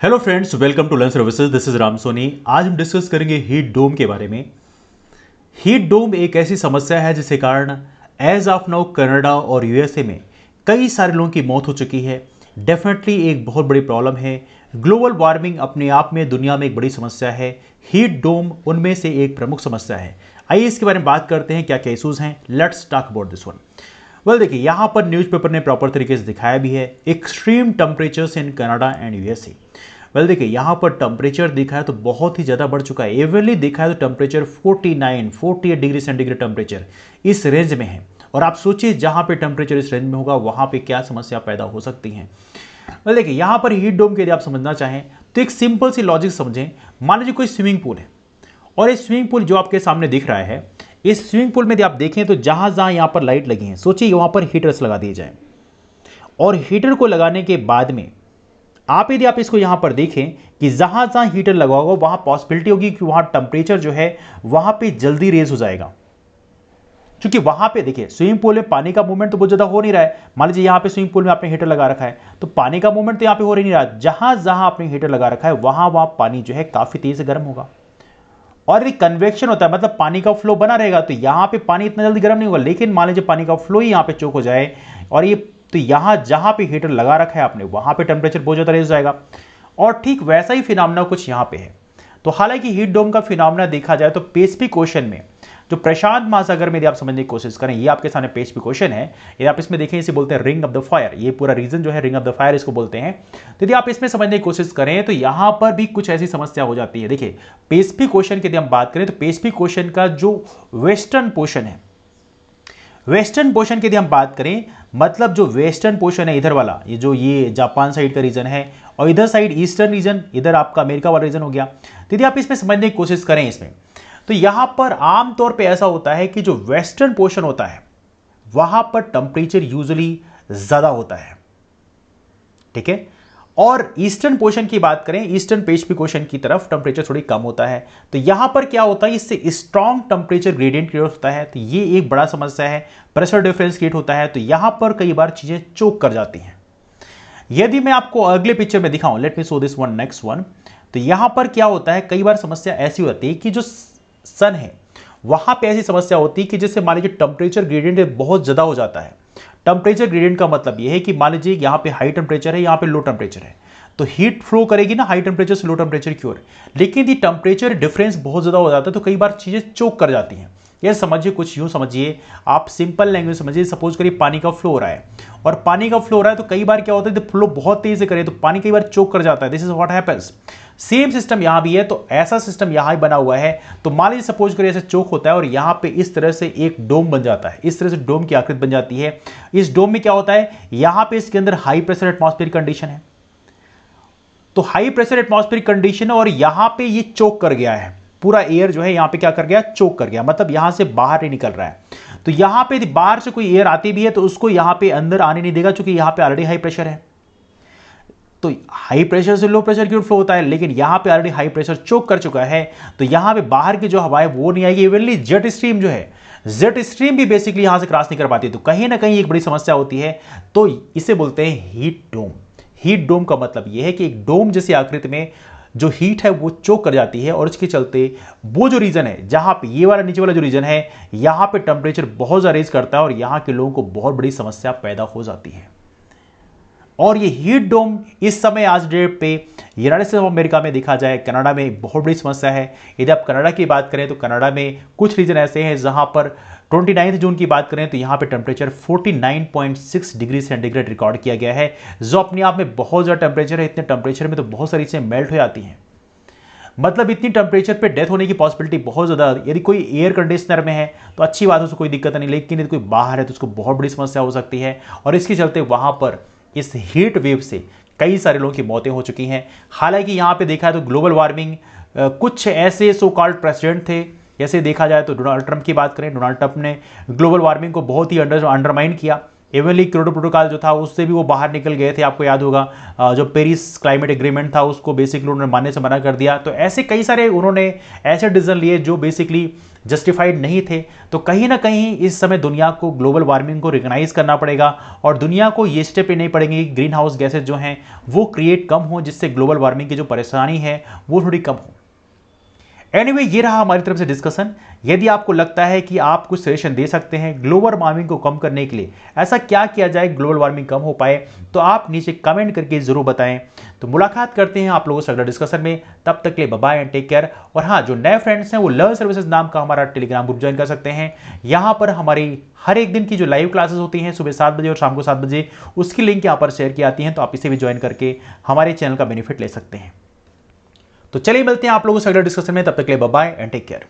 Hello friends, welcome to learn services. This is Ram Soni. आज हम discuss करेंगे हीट डोम के बारे में। हीट डोम एक ऐसी समस्या है जिसके कारण एज ऑफ नाउ कनाडा और यूएसए में कई सारे लोगों की मौत हो चुकी है। डेफिनेटली एक बहुत बड़ी प्रॉब्लम है। ग्लोबल वार्मिंग अपने आप में दुनिया में एक बड़ी समस्या है। हीट डोम उनमें से एक प्रमुख समस्या है। आइए इसके बारे में बात करते हैं, क्या क्या इशूज हैं। Let's talk about this one. Well देखिए, यहां पर न्यूज़पेपर ने प्रॉपर तरीके से दिखाया भी है extreme temperatures in Canada and USA. Well देखिए, यहां पर टेम्परेचर देखा है तो बहुत ही ज़्यादा बढ़ चुका है। एवरली देखा है तो टेम्परेचर 48 डिग्री सेंटीग्रेड टेम्परेचर इस रेंज में है। और आप सोचिए जहां पे टेम्परेचर इस रेंज में होगा वहां पे क्या समस्या पैदा हो सकती है। वेल देखिए, यहां पर हीट डोम के यदि आप समझना चाहें तो एक सिंपल सी लॉजिक समझें। मान लीजिए कोई स्विमिंग पूल है और इस स्विमिंग पूल जो आपके सामने दिख रहा है, इस स्विमिंग पूल में यदि आप देखें तो जहां जहां यहां पर लाइट लगी है, सोचिए वहां पर हीटर्स लगा दिए जाए। और हीटर को लगाने के बाद में यदि आप इसको यहां पर देखें कि जहां जहां हीटर लगा होगा वहां पॉसिबिलिटी होगी कि वहां टेम्परेचर जो है वहां पे जल्दी रेज हो जाएगा। क्योंकि वहां पे देखिए स्विमिंग पूल में पानी का मूवमेंट तो बहुत ज्यादा हो नहीं रहा है। मान लीजिए यहां पे स्विमिंग पूल में आपने हीटर लगा रखा है तो पानी का मूवमेंट तो यहां पे हो नहीं रहा। जहां जहां आपने हीटर लगा रखा है वहां वहां पानी जो है काफी तेज से गर्म होगा। और यदि कन्वेक्शन होता है मतलब पानी का फ्लो बना रहेगा तो यहां पे पानी इतना जल्दी गर्म नहीं होगा। लेकिन मान लीजिए पानी का फ्लो ही यहां पे चोक हो जाए और ये तो यहां जहां पे हीटर लगा रखा है आपने वहां पे टेम्परेचर बहुत ज्यादा रेज जाएगा। और ठीक वैसा ही फिनोमेना कुछ यहां पे है। तो हालांकि हीट डोम का फिनोमेना देखा जाए तो पैसिफिक ओशन में जो प्रशांत महासागर में यदि आप समझने की कोशिश करें, ये आपके सामने पैसिफिक ओशन है। यदि आप इसमें देखें, इसे बोलते हैं रिंग ऑफ द फायर। ये पूरा रीजन जो है रिंग ऑफ द फायर इसको बोलते हैं। तो यदि आप इसमें समझने की कोशिश करें तो यहां पर भी कुछ ऐसी समस्या हो जाती है। देखिए पैसिफिक ओशन की यदि हम बात करें तो पैसिफिक ओशन का जो वेस्टर्न पोर्शन है, वेस्टर्न पोर्शन की यदि हम बात करें मतलब जो वेस्टर्न पोर्शन है इधर वाला, ये जापान साइड का रीजन है और इधर साइड ईस्टर्न रीजन, इधर आपका अमेरिका वाला रीजन हो गया। तो यदि आप इसमें समझने की कोशिश करें इसमें तो यहां पर आमतौर पे ऐसा होता है कि जो वेस्टर्न पोर्शन होता है वहां पर टेम्परेचर यूजुअली ज्यादा होता है, ठीक है। और ईस्टर्न पोर्शन की बात करें, ईस्टर्न पैसिफिक ओशन की तरफ टेम्परेचर थोड़ी कम होता है। तो यहां पर क्या होता है, इससे स्ट्रॉन्ग टेम्परेचर ग्रेडियंट क्रिएट होता है। तो ये एक बड़ा समस्या है। प्रेशर डिफरेंस क्रिएट होता है तो यहां पर कई बार चीजें चोक कर जाती हैं। यदि मैं आपको अगले पिक्चर में दिखाऊं, let me show this one, next one. तो यहां पर क्या होता है, कई बार समस्या ऐसी होती है कि जो सन है वहां पे ऐसी समस्या होती है कि जिससे मान लीजिए टेम्परेचर ग्रेडियंट बहुत ज्यादा हो जाता है। टेम्परेचर ग्रेडियंट का मतलब यह है कि मान लीजिए यहां पे हाई टेम्परेचर है, यहां पे लो टेम्परेचर है, तो हीट फ्लो करेगी ना हाई टेम्परेचर से लो टेम्परेचर की ओर। लेकिन यदि टेम्परेचर डिफरेंस बहुत ज्यादा हो जाता है तो कई बार चीजें चोक कर जाती हैं। ये समझिए, कुछ यूं समझिए, आप सिंपल लैंग्वेज समझिए। सपोज करिए पानी का फ्लो हो रहा है और पानी का फ्लो हो रहा है तो कई बार क्या होता है, फ्लो बहुत तेज से करे तो पानी कई बार चोक कर जाता है। This is what happens. Same system यहां भी है। तो ऐसा सिस्टम यहां बना हुआ है। तो मान लीजिए सपोज करिए ऐसे चोक होता है और यहां पे इस तरह से एक डोम बन जाता है। इस तरह से डोम की आकृति बन जाती है। इस डोम में क्या होता है, यहां पे इसके अंदर हाई प्रेशर एटमॉस्फेरिक कंडीशन है। तो हाई प्रेशर एटमॉस्फेरिक कंडीशन है और यहां पे ये चोक कर गया है। पूरा एयर जो है यहां पे क्या कर गया, चोक कर गया। मतलब यहां से बाहर नहीं निकल रहा है। तो यहां पे यदि बाहर से कोई एयर आती भी है तो उसको यहां पे अंदर आने नहीं देगा, क्योंकि यहां पे ऑलरेडी हाई प्रेशर है। तो हाई प्रेशर से लो प्रेशर की ओर फ्लो होता है, लेकिन यहां पे ऑलरेडी हाई प्रेशर चोक कर चुका है तो यहां पे बाहर की जो हवा है वो नहीं आएगी। इवनली जेट स्ट्रीम जो है, जेट स्ट्रीम भी बेसिकली यहां से क्रॉस नहीं कर पाती। तो कहीं ना कहीं एक बड़ी समस्या होती है। तो इसे बोलते हैं हीट डोम। हीट डोम का मतलब यह है कि एक डोम जैसी आकृति में जो हीट है वो चोक कर जाती है और इसके चलते वो जो रीजन है जहां पे ये वाला नीचे वाला जो रीजन है यहां पे टेम्परेचर बहुत ज्यादा रेज करता है और यहां के लोगों को बहुत बड़ी समस्या पैदा हो जाती है। और ये हीट डोम इस समय आज डेट पे यूनाइटेड स्टेट्स ऑफ अमेरिका में देखा जाए, कनाडा में बहुत बड़ी समस्या है। यदि आप कनाडा की बात करें तो कनाडा में कुछ रीजन ऐसे हैं जहां पर 29 जून की बात करें तो यहां पे टेम्परेचर 49.6 डिग्री सेंटीग्रेड रिकॉर्ड किया गया है, जो अपने आप में बहुत ज्यादा टेम्परेचर है। इतने टेम्परेचर में तो बहुत सारी चीजें मेल्ट हो जाती हैं। मतलब इतनी टेम्परेचर पे डेथ होने की पॉसिबिलिटी बहुत ज्यादा। यदि कोई एयर कंडीशनर में है तो अच्छी बात है, उसको कोई दिक्कत नहीं। लेकिन यदि कोई बाहर है तो उसको बहुत बड़ी समस्या हो सकती है। और इसके चलते वहां पर इस हीट वेव से कई सारे लोगों की मौतें हो चुकी हैं। हालांकि यहां पे देखा है तो ग्लोबल वार्मिंग कुछ ऐसे सो कॉल्ड प्रेसिडेंट थे, जैसे देखा जाए तो डोनाल्ड ट्रंप की बात करें, डोनाल्ड ट्रंप ने ग्लोबल वार्मिंग को बहुत ही अंडरमाइन किया। इवनली क्योटो प्रोटोकॉल जो था उससे भी वो बाहर निकल गए थे। आपको याद होगा जो पेरिस क्लाइमेट एग्रीमेंट था उसको बेसिकली उन्होंने मानने से मना कर दिया। तो ऐसे कई सारे उन्होंने ऐसे डिसीजन लिए जो बेसिकली जस्टिफाइड नहीं थे। तो कहीं ना कहीं इस समय दुनिया को ग्लोबल वार्मिंग को रिकग्नाइज करना पड़ेगा और दुनिया को ये स्टेप लेने पड़ेंगे कि ग्रीन हाउस गैसेज जो हैं वो क्रिएट कम हो, जिससे ग्लोबल वार्मिंग की जो परेशानी है वो थोड़ी कम हो। एनीवे, ये रहा हमारी तरफ से डिस्कशन। यदि आपको लगता है कि आप कुछ सजेशन दे सकते हैं ग्लोबल वार्मिंग को कम करने के लिए, ऐसा क्या किया जाए ग्लोबल वार्मिंग कम हो पाए, तो आप नीचे कमेंट करके जरूर बताएं। तो मुलाकात करते हैं आप लोगों से अगला डिस्कशन में। तब तक के लिए bye bye and take care. और हाँ, जो नए फ्रेंड्स हैं वो लर्न सर्विसेज नाम का हमारा टेलीग्राम ग्रुप ज्वाइन कर सकते हैं। यहां पर हमारी हर एक दिन की जो लाइव क्लासेस होती हैं सुबह 7 बजे और शाम को 7 बजे, उसकी लिंक यहां पर शेयर की आती हैं। तो आप इसे भी ज्वाइन करके हमारे चैनल का बेनिफिट ले सकते हैं। तो चलिए मिलते हैं आप लोगों से अगले डिस्कशन में। तब तक के लिए bye bye and take care.